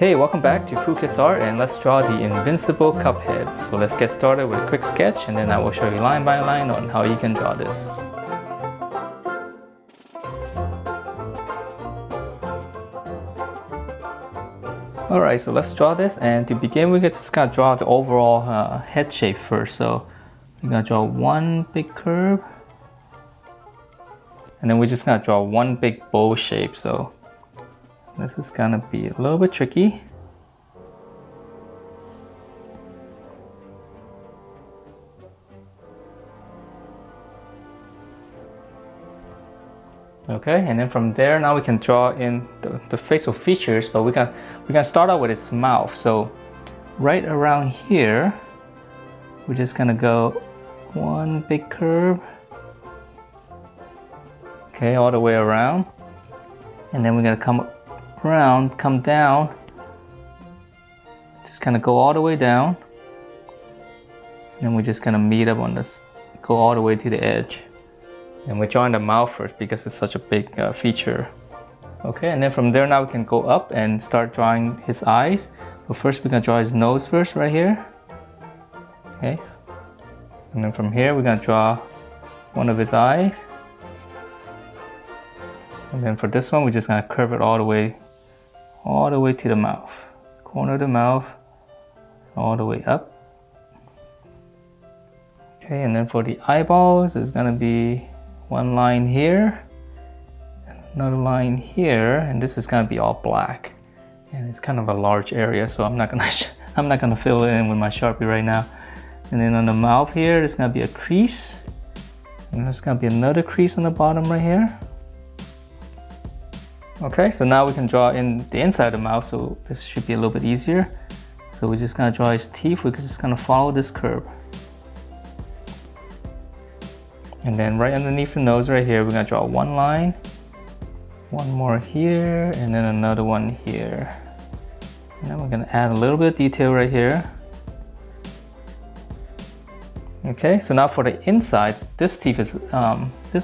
Hey, welcome back to Cool Kids Art, and let's draw the Invincible Cuphead. So let's get started with a quick sketch, and then I will show you line by line on how you can draw this. Alright, so let's draw this, and to begin we get just gotta draw the overall head shape first. So we're gonna draw one big curve, and then we're just gonna draw one big bow shape. So this is gonna be a little bit tricky. Okay, and then from there, now we can draw in the facial features, but we're gonna start out with its mouth. So right around here, we're just gonna go one big curve. Okay, all the way around. And then we're gonna come around, come down, just kind of go all the way down, and then we're just gonna meet up on this, go all the way to the edge. And we're drawing the mouth first because it's such a big feature. Okay, and then from there now we can go up and start drawing his eyes. But first we're gonna draw his nose first right here. Okay, and then from here we're gonna draw one of his eyes. And then for this one we're just gonna curve it all the way to the mouth, corner of the mouth, all the way up. Okay, and then for the eyeballs, it's gonna be one line here, another line here, and this is gonna be all black. And it's kind of a large area, so I'm not gonna fill it in with my Sharpie right now. And then on the mouth here, there's gonna be a crease, and there's gonna be another crease on the bottom right here. Okay, so now we can draw in the inside of the mouth, so this should be a little bit easier. So we're just gonna draw his teeth. We're just gonna follow this curve. And then right underneath the nose right here, we're gonna draw one line, one more here, and then another one here. And then we're gonna add a little bit of detail right here. Okay, so now for the inside, this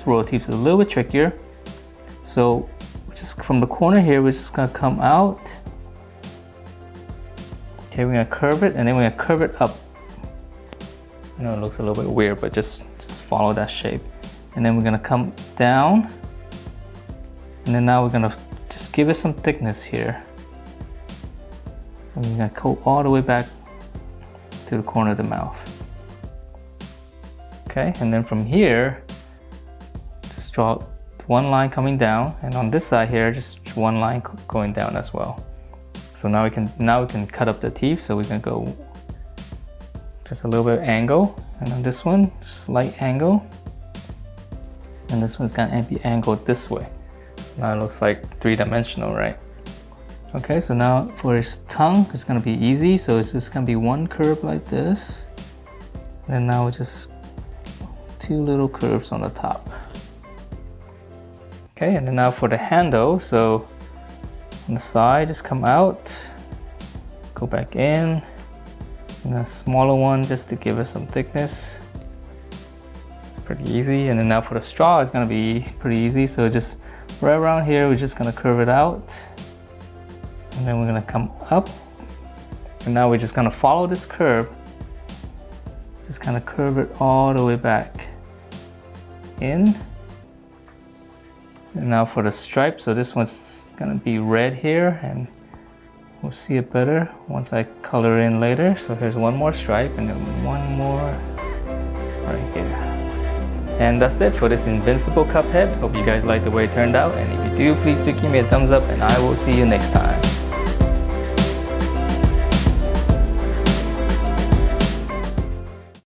row of teeth is a little bit trickier. So just from the corner here, we're just gonna come out. Okay, we're gonna curve it, and then we're gonna curve it up. I know it looks a little bit weird, but just follow that shape. And then we're gonna come down, and then now we're gonna just give it some thickness here. And we're gonna go all the way back to the corner of the mouth. Okay, and then from here, just draw one line coming down, and on this side here, just one line going down as well. So now we can cut up the teeth. So we're gonna go just a little bit of angle, and on this one, slight angle, and this one's gonna be angled this way. So now it looks like three-dimensional, right? Okay, so now for his tongue, it's gonna be easy. So it's just gonna be one curve like this, and now just two little curves on the top. Okay, and then now for the handle, so on the side, just come out, go back in, and a smaller one just to give it some thickness. It's pretty easy. And then now for the straw, it's gonna be pretty easy. So just right around here, we're just gonna curve it out, and then we're gonna come up, and now we're just gonna follow this curve, just kind of curve it all the way back in. And now for the stripe, so this one's gonna be red here, and we'll see it better once I color in later. So here's one more stripe, and then one more right here. And that's it for this Invincible Cuphead. Hope you guys liked the way it turned out, and if you do, please do give me a thumbs up, and I will see you next time.